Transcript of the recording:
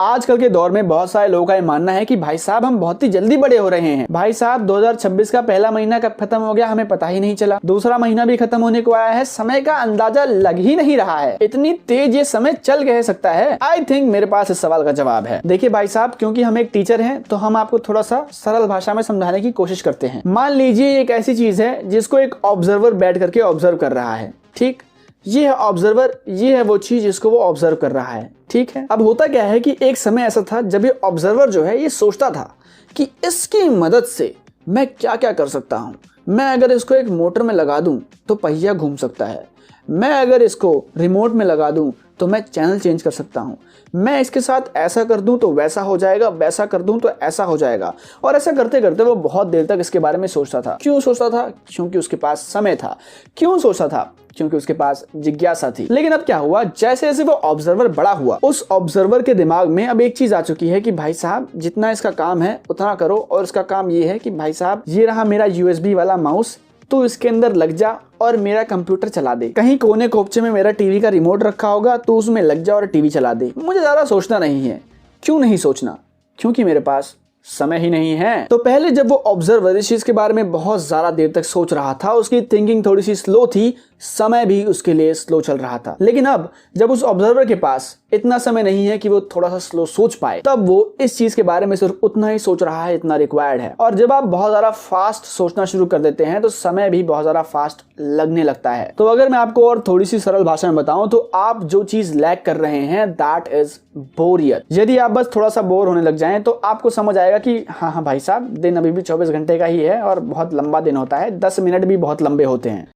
आजकल के दौर में बहुत सारे लोगों का ये मानना है कि भाई साहब हम बहुत ही जल्दी बड़े हो रहे हैं। भाई साहब 2026 का पहला महीना कब खत्म हो गया हमें पता ही नहीं चला, दूसरा महीना भी खत्म होने को आया है, समय का अंदाजा लग ही नहीं रहा है, इतनी तेज ये समय चल कह सकता है। आई थिंक मेरे पास इस सवाल का जवाब है। देखिए भाई साहब, क्योंकि हम एक टीचर हैं तो हम आपको थोड़ा सा सरल भाषा में समझाने की कोशिश करते हैं। मान लीजिए एक ऐसी चीज है जिसको एक ऑब्जर्वर बैठ करके ऑब्जर्व कर रहा है, ठीक। ये है ऑब्जर्वर, ये है वो चीज जिसको वो ऑब्जर्व कर रहा है, ठीक है। अब होता क्या है कि एक समय ऐसा था जब ये ऑब्जर्वर जो है ये सोचता था कि इसकी मदद से मैं क्या क्या कर सकता हूं। मैं अगर इसको एक मोटर में लगा दूं तो पहिया घूम सकता है, मैं अगर इसको रिमोट में लगा दूं तो मैं चैनल चेंज कर सकता हूं, मैं इसके साथ ऐसा कर दूं तो वैसा हो जाएगा, वैसा कर दूं तो ऐसा हो जाएगा। और ऐसा करते करते वो बहुत देर तक इसके बारे में सोचता था। क्यों सोचता था? क्योंकि उसके पास समय था। क्यों सोचता था? क्योंकि उसके पास जिज्ञासा थी। लेकिन अब क्या हुआ, जैसे जैसे वो ऑब्जर्वर बड़ा हुआ, उस ऑब्जर्वर के दिमाग में अब एक चीज आ चुकी है कि भाई साहब जितना इसका काम है उतना करो, और इसका काम ये है कि भाई साहब ये रहा मेरा यूएसबी वाला माउस, तो इसके अंदर लग जा और मेरा कंप्यूटर चला दे। कहीं कोने कोपचे में मेरा टीवी का रिमोट रखा होगा तो उसमें लग जा और टीवी चला दे। मुझे ज्यादा सोचना नहीं है। क्यों नहीं सोचना? क्योंकि मेरे पास समय ही नहीं है। तो पहले जब वो ऑब्जर्वर इस चीज के बारे में बहुत ज्यादा देर तक सोच रहा था, उसकी थिंकिंग थोड़ी सी स्लो थी, समय भी उसके लिए स्लो चल रहा था। लेकिन अब जब उस ऑब्जर्वर के पास इतना समय नहीं है कि वो थोड़ा सा स्लो सोच पाए, तब वो इस चीज के बारे में सिर्फ उतना ही सोच रहा है, इतना रिक्वायर्ड है। और जब आप बहुत ज्यादा फास्ट सोचना शुरू कर देते हैं तो समय भी बहुत ज्यादा फास्ट लगने लगता है। तो अगर मैं आपको और थोड़ी सी सरल भाषा में बताऊं तो आप जो चीज लैक कर रहे हैं दैट इज बोरियत। यदि आप बस थोड़ा सा बोर होने लग जाएं तो आपको समझ आएगा कि हाँ भाई साहब दिन अभी भी 24 घंटे का ही है और बहुत लंबा दिन होता है, 10 मिनट भी बहुत लंबे होते हैं।